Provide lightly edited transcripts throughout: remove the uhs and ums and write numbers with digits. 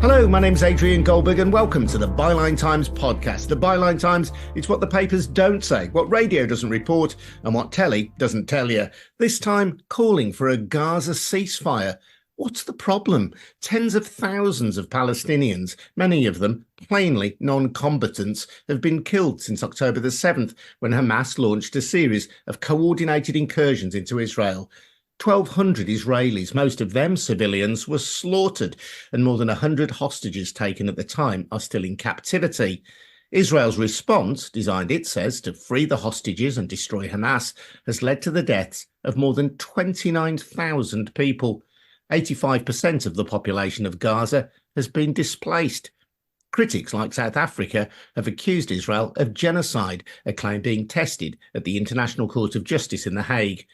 Hello, my name's Adrian Goldberg and welcome to the Byline Times podcast. The Byline Times, it's what the papers don't say, what radio doesn't report and what telly doesn't tell you. This time, calling for a Gaza ceasefire. What's the problem? Tens of thousands of Palestinians, many of them plainly non-combatants, have been killed since October the 7th when Hamas launched a series of coordinated incursions into Israel. 1,200 Israelis, most of them civilians, were slaughtered and more than 100 hostages taken at the time are still in captivity. Israel's response, designed, it says, to free the hostages and destroy Hamas, has led to the deaths of more than 29,000 people. 85% of the population of Gaza has been displaced. Critics like South Africa have accused Israel of genocide, a claim being tested at the International Court of Justice in The Hague.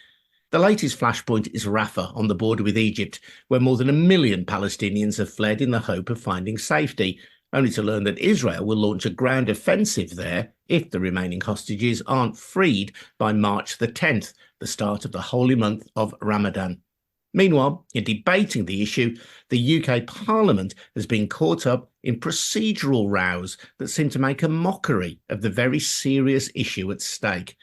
The latest flashpoint is Rafah on the border with Egypt, where more than 1 million Palestinians have fled in the hope of finding safety, only to learn that Israel will launch a ground offensive there if the remaining hostages aren't freed by March the 10th, the start of the holy month of Ramadan. Meanwhile, in debating the issue, the UK Parliament has been caught up in procedural rows that seem to make a mockery of the very serious issue at stake.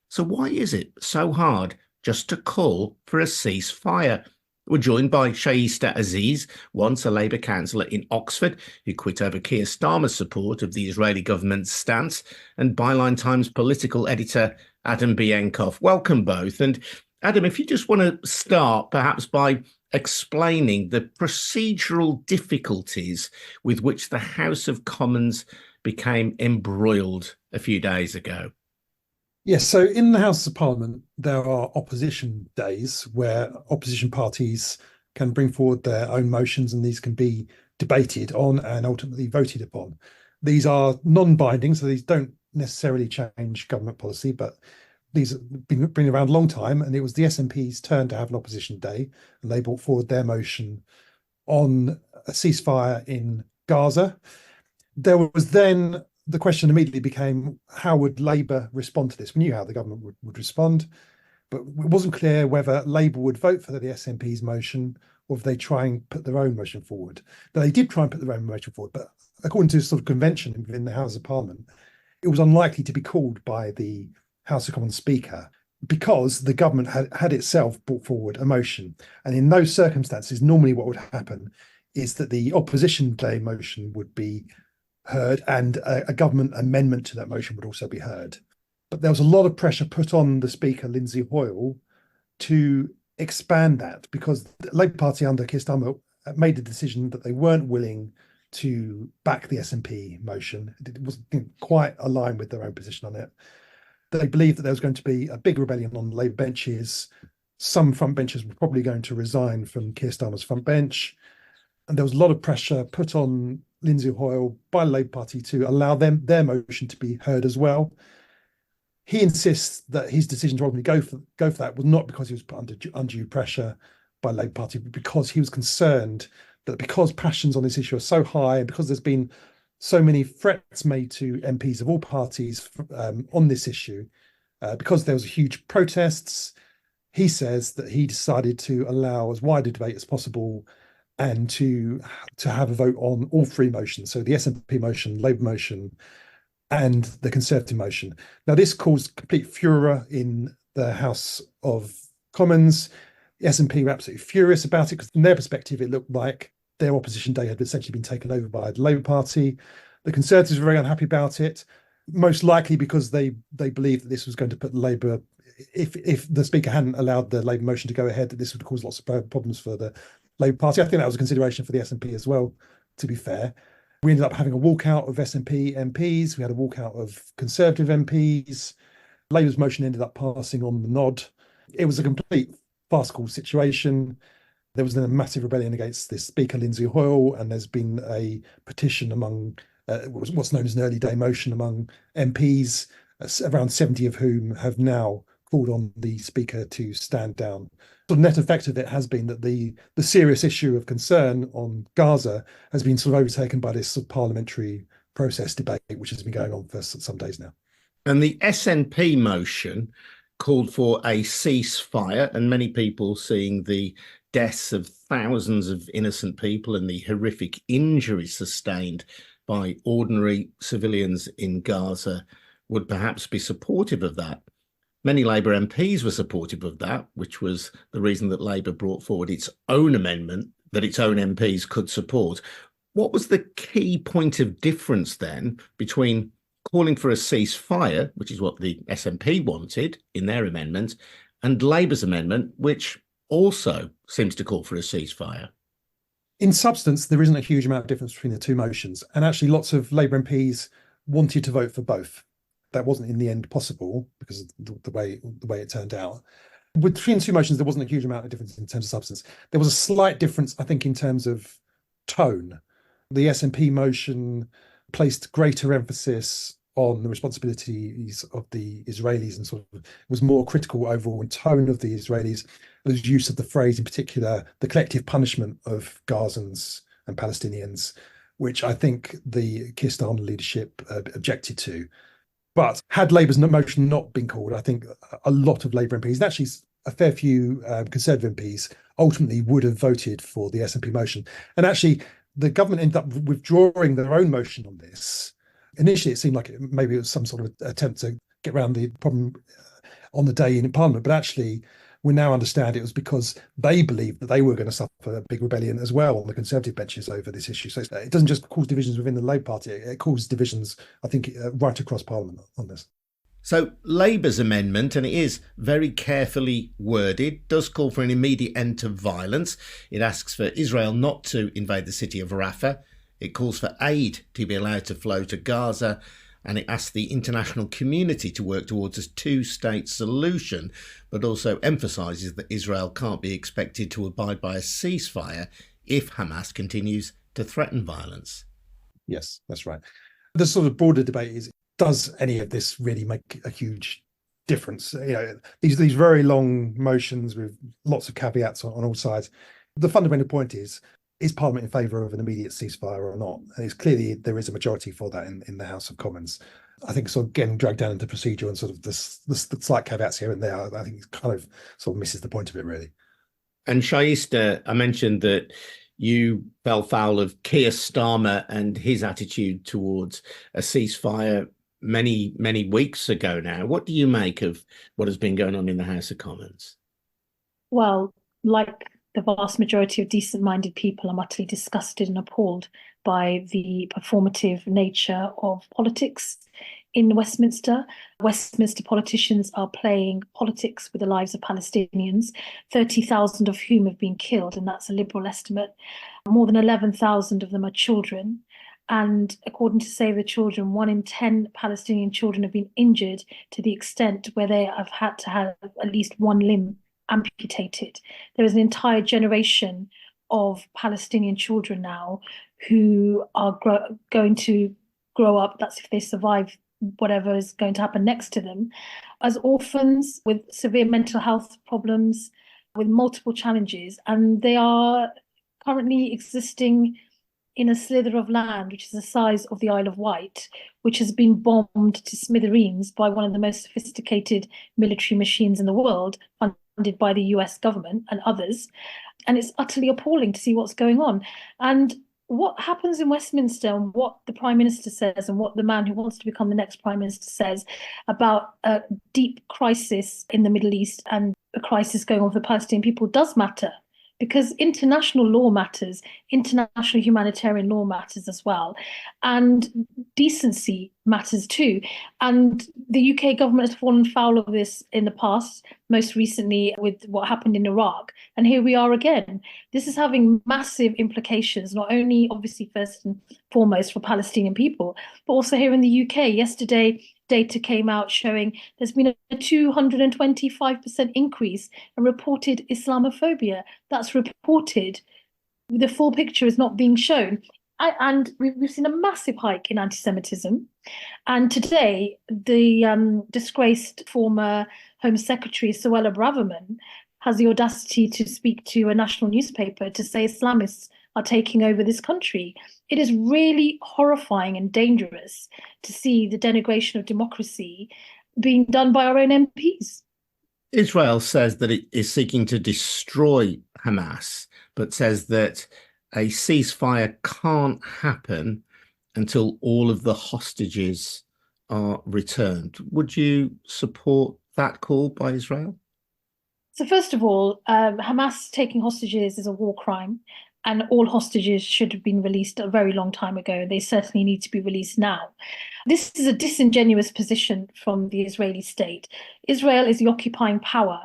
So why is it so hard just to call for a ceasefire? We're joined by Shaista Aziz, once a Labour councillor in Oxford, who quit over Keir Starmer's support of the Israeli government's stance, and Byline Times political editor Adam Bienkov. Welcome both. And Adam, if you just want to start perhaps by explaining the procedural difficulties with which the House of Commons became embroiled a few days ago. Yes, so in the House of Parliament, there are opposition days where opposition parties can bring forward their own motions and these can be debated on and ultimately voted upon. These are non-binding, so these don't necessarily change government policy, but these have been around a long time, and it was the SNP's turn to have an opposition day, and they brought forward their motion on a ceasefire in Gaza. There was then the question immediately became, how would Labour respond to this? We knew how the government would respond, but it wasn't clear whether Labour would vote for the SNP's motion or if they try and put their own motion forward. Now, they did try and put their own motion forward, but according to sort of convention within the House of Parliament, it was unlikely to be called by the House of Commons Speaker because the government had itself brought forward a motion. And in those circumstances, normally what would happen is that the opposition day motion would be heard and a government amendment to that motion would also be heard. But there was a lot of pressure put on the Speaker, Lindsay Hoyle, to expand that because the Labour Party under Keir Starmer made the decision that they weren't willing to back the SNP motion. It wasn't quite aligned with their own position on it. They believed that there was going to be a big rebellion on the Labour benches. Some front benches were probably going to resign from Keir Starmer's front bench. And there was a lot of pressure put on Lindsay Hoyle by the Labour Party to allow their motion to be heard as well. He insists that his decision to ultimately go for that was not because he was put under undue pressure by the Labour Party, but because he was concerned that because passions on this issue are so high and because there's been so many threats made to MPs of all parties on this issue, because there was huge protests, he says that he decided to allow as wide a debate as possible and to have a vote on all three motions. So the SNP motion, Labour motion, and the Conservative motion. Now, this caused complete furor in the House of Commons. The SNP were absolutely furious about it because from their perspective, it looked like their opposition day had essentially been taken over by the Labour Party. The Conservatives were very unhappy about it, most likely because they believed that this was going to put Labour, if the Speaker hadn't allowed the Labour motion to go ahead, that this would cause lots of problems for the Labour Party. I think that was a consideration for the SNP as well, to be fair. We ended up having a walkout of SNP MPs. We had a walkout of Conservative MPs. Labour's motion ended up passing on the nod. It was a complete farcical situation. There was then a massive rebellion against this Speaker, Lindsay Hoyle, and there's been a petition among what's known as an early day motion among MPs, around 70 of whom have now called on the Speaker to stand down. The net effect of it has been that the serious issue of concern on Gaza has been sort of overtaken by this sort of parliamentary process debate, which has been going on for some days now. And the SNP motion called for a ceasefire, and many people seeing the deaths of thousands of innocent people and the horrific injuries sustained by ordinary civilians in Gaza would perhaps be supportive of that. Many Labour MPs were supportive of that, which was the reason that Labour brought forward its own amendment that its own MPs could support. What was the key point of difference then between calling for a ceasefire, which is what the SNP wanted in their amendment, and Labour's amendment, which also seems to call for a ceasefire? In substance, there isn't a huge amount of difference between the two motions. And actually, lots of Labour MPs wanted to vote for both. That wasn't in the end possible because of the way it turned out. Between the two motions, there wasn't a huge amount of difference in terms of substance. There was a slight difference, I think, in terms of tone. The SNP motion placed greater emphasis on the responsibilities of the Israelis and sort of was more critical overall in tone of the Israelis. There's use of the phrase, in particular, the collective punishment of Gazans and Palestinians, which I think the Keir Starmer leadership objected to. But had Labour's motion not been called, I think a lot of Labour MPs, and actually a fair few Conservative MPs, ultimately would have voted for the SNP motion. And actually, the government ended up withdrawing their own motion on this. Initially, it seemed like maybe it was some sort of attempt to get around the problem on the day in Parliament, but actually, we now understand it was because they believed that they were going to suffer a big rebellion as well on the Conservative benches over this issue. So it doesn't just cause divisions within the Labour Party, it causes divisions, I think, right across Parliament on this. So Labour's amendment, and it is very carefully worded, does call for an immediate end to violence. It asks for Israel not to invade the city of Rafah. It calls for aid to be allowed to flow to Gaza. And it asks the international community to work towards a two-state solution, but also emphasises that Israel can't be expected to abide by a ceasefire if Hamas continues to threaten violence. Yes, that's right. The sort of broader debate is, does any of this really make a huge difference? You know, these very long motions with lots of caveats on all sides. The fundamental point is Parliament in favour of an immediate ceasefire or not? And it's clearly there is a majority for that in the House of Commons. I think sort of getting dragged down into procedure and sort of the slight caveats here and there, I think it kind of sort of misses the point of it, really. And Shaista, I mentioned that you fell foul of Keir Starmer and his attitude towards a ceasefire many, many weeks ago now. What do you make of what has been going on in the House of Commons? Well, like the vast majority of decent-minded people, I'm utterly disgusted and appalled by the performative nature of politics in Westminster. Westminster politicians are playing politics with the lives of Palestinians, 30,000 of whom have been killed, and that's a liberal estimate. More than 11,000 of them are children. And according to Save the Children, 1 in 10 Palestinian children have been injured to the extent where they have had to have at least one limb amputated. There is an entire generation of Palestinian children now who are going to grow up, that's if they survive whatever is going to happen next to them, as orphans with severe mental health problems, with multiple challenges. And they are currently existing in a slither of land, which is the size of the Isle of Wight, which has been bombed to smithereens by one of the most sophisticated military machines in the world, funded by the US government and others. And it's utterly appalling to see what's going on. And what happens in Westminster and what the Prime Minister says and what the man who wants to become the next Prime Minister says about a deep crisis in the Middle East and a crisis going on for the Palestinian people does matter. Because international law matters, international humanitarian law matters as well, and decency matters too. And the UK government has fallen foul of this in the past, most recently with what happened in Iraq. And here we are again. This is having massive implications, not only obviously first and foremost for Palestinian people, but also here in the UK. Yesterday, data came out showing there's been a 225% increase in reported Islamophobia. That's reported. The full picture is not being shown. And we've seen a massive hike in anti-Semitism. And today, the disgraced former Home Secretary, Suella Braverman, has the audacity to speak to a national newspaper to say Islamists are taking over this country. It is really horrifying and dangerous to see the denigration of democracy being done by our own MPs. Israel says that it is seeking to destroy Hamas, but says that a ceasefire can't happen until all of the hostages are returned. Would you support that call by Israel? So first of all, Hamas taking hostages is a war crime, and all hostages should have been released a very long time ago. They certainly need to be released now. This is a disingenuous position from the Israeli state. Israel is the occupying power.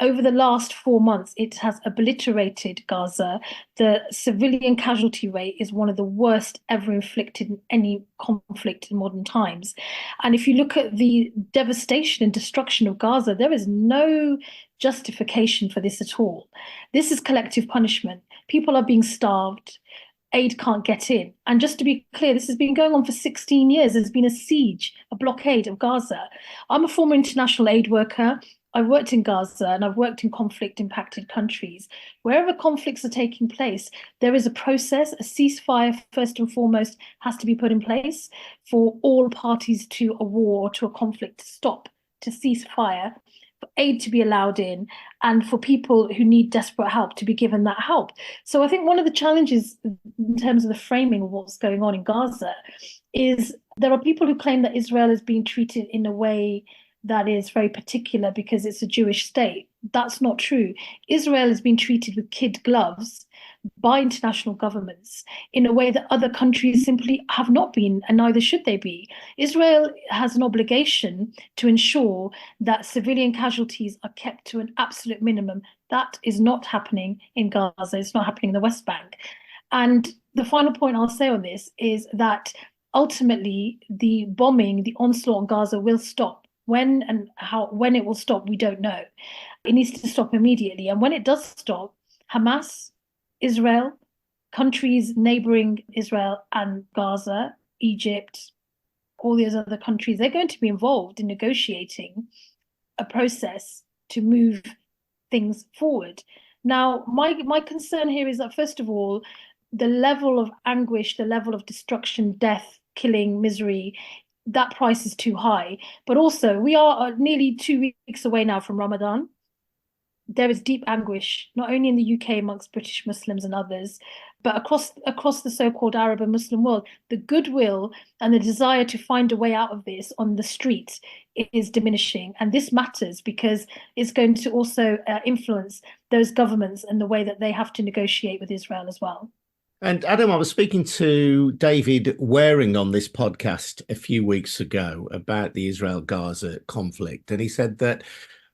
Over the last 4 months, it has obliterated Gaza. The civilian casualty rate is one of the worst ever inflicted in any conflict in modern times. And if you look at the devastation and destruction of Gaza, there is no justification for this at all. This is collective punishment. People are being starved. Aid can't get in. And just to be clear, this has been going on for 16 years. There's been a siege, a blockade of Gaza. I'm a former international aid worker. I've worked in Gaza and I've worked in conflict impacted countries. Wherever conflicts are taking place, there is a process. A ceasefire, first and foremost, has to be put in place for all parties to a war or to a conflict to stop, to cease fire, for aid to be allowed in, and for people who need desperate help to be given that help. So I think one of the challenges in terms of the framing of what's going on in Gaza is there are people who claim that Israel is being treated in a way that is very particular because it's a Jewish state. That's not true. Israel has been treated with kid gloves by international governments in a way that other countries simply have not been, and neither should they be. Israel has an obligation to ensure that civilian casualties are kept to an absolute minimum. That is not happening in Gaza. It's not happening in the West Bank. And the final point I'll say on this is that ultimately the bombing, the onslaught on Gaza will stop. When and how, when it will stop, we don't know. It needs to stop immediately. And when it does stop, Hamas, Israel, countries neighboring Israel and Gaza, Egypt, all these other countries, they're going to be involved in negotiating a process to move things forward. Now, my concern here is that, first of all, the level of anguish, the level of destruction, death, killing, misery, that price is too high. But also, we are nearly 2 weeks away now from Ramadan. There is deep anguish, not only in the UK amongst British Muslims and others, but across the so-called Arab and Muslim world. The goodwill and the desire to find a way out of this on the streets is diminishing. And this matters because it's going to also influence those governments and the way that they have to negotiate with Israel as well. And Adam, I was speaking to David Waring on this podcast a few weeks ago about the Israel-Gaza conflict. And he said that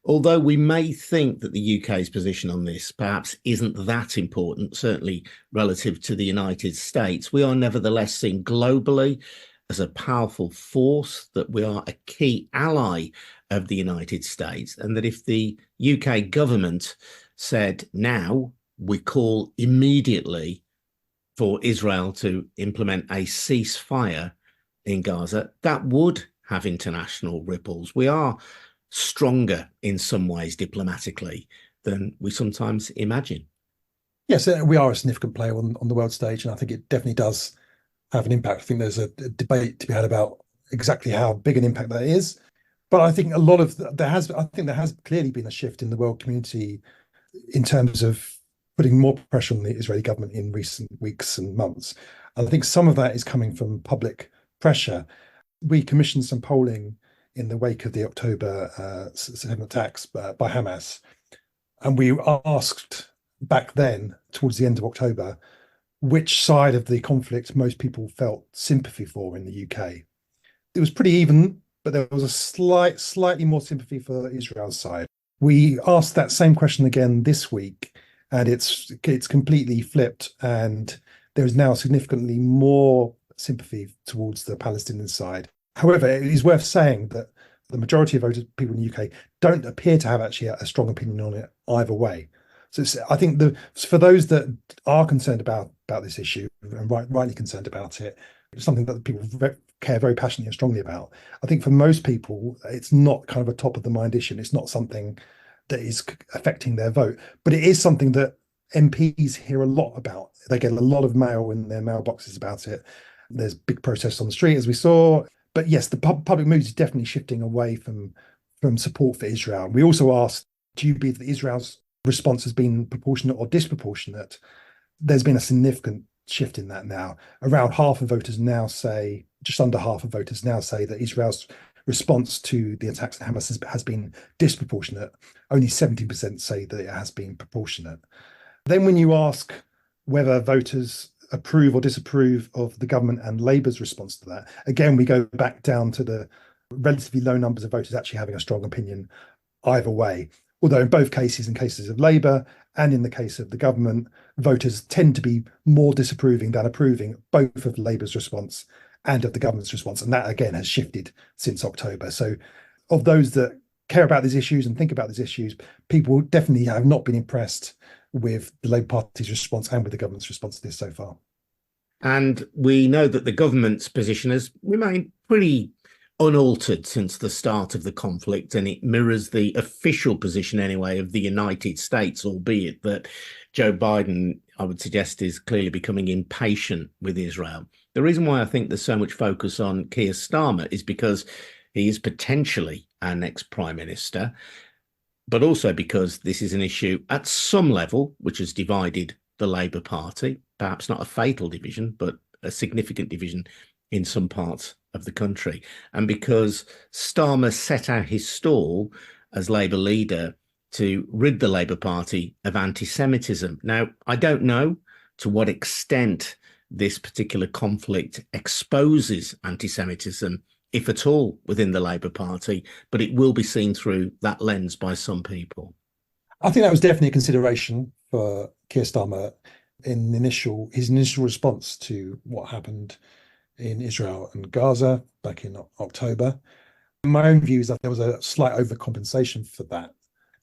although we may think that the UK's position on this perhaps isn't that important, certainly relative to the United States, we are nevertheless seen globally as a powerful force, that we are a key ally of the United States, and that if the UK government said now, we call immediately for Israel to implement a ceasefire in Gaza, that would have international ripples. We are stronger in some ways diplomatically than we sometimes imagine. Yes, we are a significant player on the world stage, and I think it definitely does have an impact. I think there's a debate to be had about exactly how big an impact that is. But I think there has clearly been a shift in the world community in terms of putting more pressure on the Israeli government in recent weeks and months. And I think some of that is coming from public pressure. We commissioned some polling in the wake of the October 7 attacks by Hamas. And we asked back then, towards the end of October, which side of the conflict most people felt sympathy for in the UK. It was pretty even, but there was a slightly more sympathy for Israel's side. We asked that same question again this week, and it's completely flipped, and there is now significantly more sympathy towards the Palestinian side. However, it is worth saying that the majority of voted people in the UK don't appear to have actually a strong opinion on it either way. So I think for those that are concerned about this issue, and rightly concerned about it, it's something that people care very passionately and strongly about. I think for most people, it's not kind of a top of the mind issue. It's not something that is affecting their vote, but it is something that MPs hear a lot about. They get a lot of mail in their mailboxes about it. There's big protests on the street, as we saw. But yes, the public mood is definitely shifting away from from support for Israel. We also asked, do you believe that Israel's response has been proportionate or disproportionate? There's been a significant shift in that now. Around half of voters now say, just under half of voters now say that Israel's response to the attacks at Hamas has been disproportionate. Only 70% say that it has been proportionate. Then when you ask whether voters approve or disapprove of the government and Labour's response to that, again, we go back down to the relatively low numbers of voters actually having a strong opinion either way. Although in both cases, in cases of Labour and in the case of the government, voters tend to be more disapproving than approving both of Labour's response and of the government's response. And that, again, has shifted since October. So of those that care about these issues and think about these issues, people definitely have not been impressed with the Labour Party's response and with the government's response to this so far. And we know that the government's position has remained pretty unaltered since the start of the conflict, and it mirrors the official position anyway of the United States, albeit that Joe Biden, I would suggest, is clearly becoming impatient with Israel. The reason why I think there's so much focus on Keir Starmer is because he is potentially our next prime minister, but also because this is an issue at some level which has divided the Labour Party, perhaps not a fatal division, but a significant division in some parts of the country. And because Starmer set out his stall as Labour leader to rid the Labour Party of anti-Semitism. Now, I don't know to what extent this particular conflict exposes anti-Semitism, if at all, within the Labour Party, but it will be seen through that lens by some people. I think that was definitely a consideration for Keir Starmer in his initial response to what happened in Israel and Gaza back in October. My own view is that there was a slight overcompensation for that.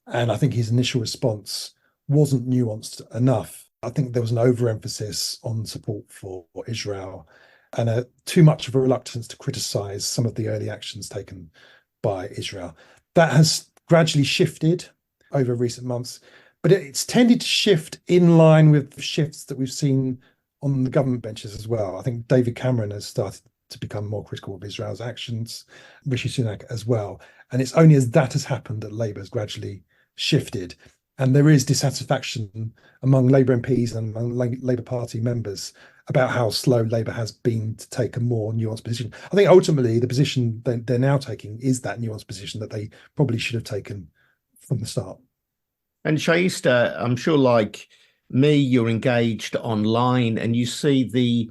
And I think his initial response wasn't nuanced enough. I think there was an overemphasis on support for Israel and too much of a reluctance to criticize some of the early actions taken by Israel. That has gradually shifted over recent months, but it's tended to shift in line with shifts that we've seen on the government benches as well. I think David Cameron has started to become more critical of Israel's actions, Rishi Sunak as well. And it's only as that has happened that Labour has gradually shifted. And there is dissatisfaction among Labour MPs and among Labour Party members about how slow Labour has been to take a more nuanced position. I think ultimately the position they're now taking is that nuanced position that they probably should have taken from the start. And Shaista, I'm sure like me, you're engaged online and you see the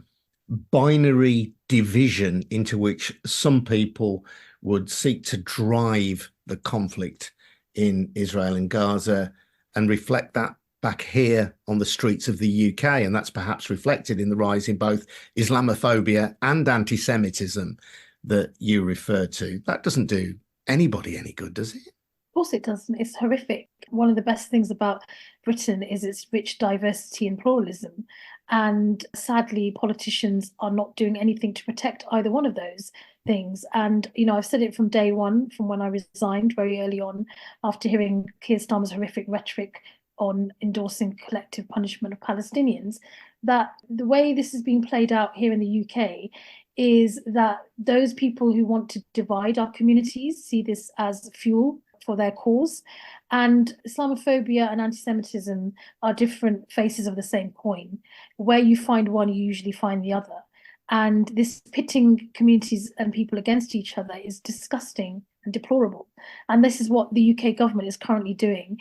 binary division into which some people would seek to drive the conflict in Israel and Gaza and reflect that back here on the streets of the UK. And that's perhaps reflected in the rise in both Islamophobia and anti-Semitism that you refer to. That doesn't do anybody any good, does it? Of course it doesn't. It's horrific. One of the best things about Britain is its rich diversity and pluralism. And sadly, politicians are not doing anything to protect either one of those things. And, I've said it from day one, from when I resigned very early on, after hearing Keir Starmer's horrific rhetoric on endorsing collective punishment of Palestinians, that the way this is being played out here in the UK is that those people who want to divide our communities see this as fuel for their cause. And Islamophobia and anti-Semitism are different faces of the same coin. Where you find one, you usually find the other. And this pitting communities and people against each other is disgusting and deplorable. And this is what the UK government is currently doing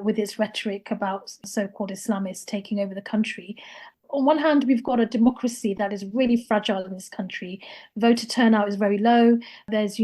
with its rhetoric about so-called Islamists taking over the country. On one hand, we've got a democracy that is really fragile in this country. Voter turnout is very low. There's,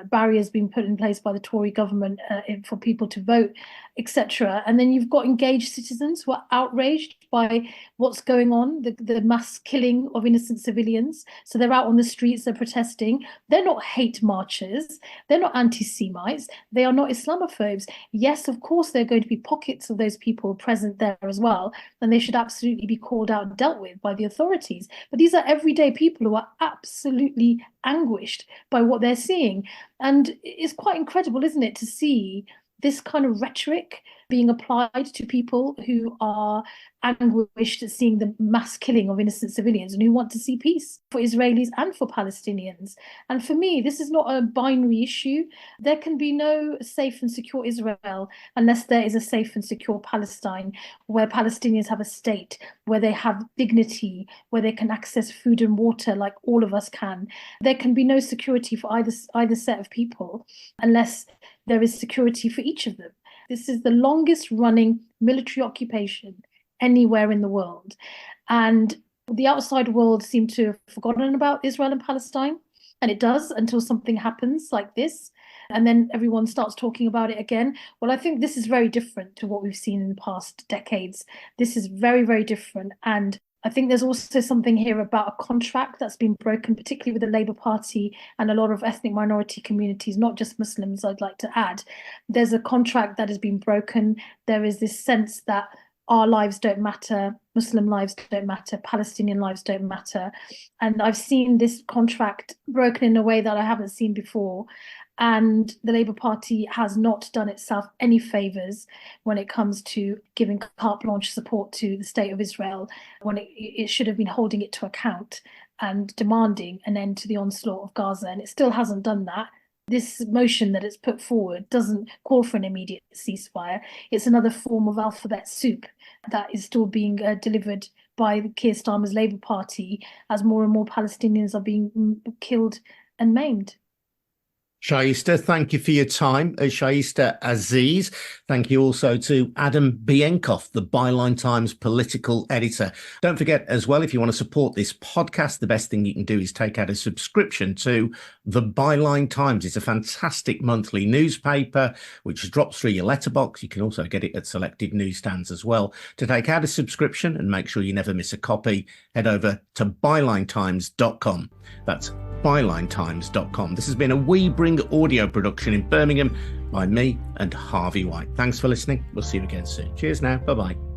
barriers being put in place by the Tory government for people to vote, etc. And then you've got engaged citizens who are outraged by what's going on, the mass killing of innocent civilians. So they're out on the streets, they're protesting. They're not hate marchers. They're not anti-Semites. They are not Islamophobes. Yes, of course, there are going to be pockets of those people present there as well. And they should absolutely be called out and dealt with by the authorities. But these are everyday people who are absolutely anguished by what they're seeing. And it's quite incredible, isn't it, to see this kind of rhetoric being applied to people who are anguished at seeing the mass killing of innocent civilians and who want to see peace for Israelis and for Palestinians. And for me, this is not a binary issue. There can be no safe and secure Israel unless there is a safe and secure Palestine, where Palestinians have a state, where they have dignity, where they can access food and water like all of us can. There can be no security for either set of people unless there is security for each of them. This is the longest running military occupation anywhere in the world. And the outside world seemed to have forgotten about Israel and Palestine. And it does until something happens like this. And then everyone starts talking about it again. Well, I think this is very different to what we've seen in the past decades. This is very, very different. And I think there's also something here about a contract that's been broken, particularly with the Labour Party and a lot of ethnic minority communities, not just Muslims, I'd like to add. There's a contract that has been broken. There is this sense that our lives don't matter, Muslim lives don't matter, Palestinian lives don't matter. And I've seen this contract broken in a way that I haven't seen before. And the Labour Party has not done itself any favours when it comes to giving carte blanche support to the State of Israel, when it should have been holding it to account and demanding an end to the onslaught of Gaza. And it still hasn't done that. This motion that it's put forward doesn't call for an immediate ceasefire. It's another form of alphabet soup that is still being delivered by Keir Starmer's Labour Party as more and more Palestinians are being killed and maimed. Shaista, thank you for your time. Shaista Aziz. Thank you also to Adam Bienkov, the Byline Times political editor. Don't forget as well, if you want to support this podcast, the best thing you can do is take out a subscription to the Byline Times. It's a fantastic monthly newspaper which drops through your letterbox. You can also get it at selected newsstands as well. To take out a subscription and make sure you never miss a copy, head over to bylinetimes.com. That's bylinetimes.com. This has been a We Bring audio production in Birmingham by me and Harvey White. Thanks for listening. We'll see you again soon. Cheers now. Bye-bye.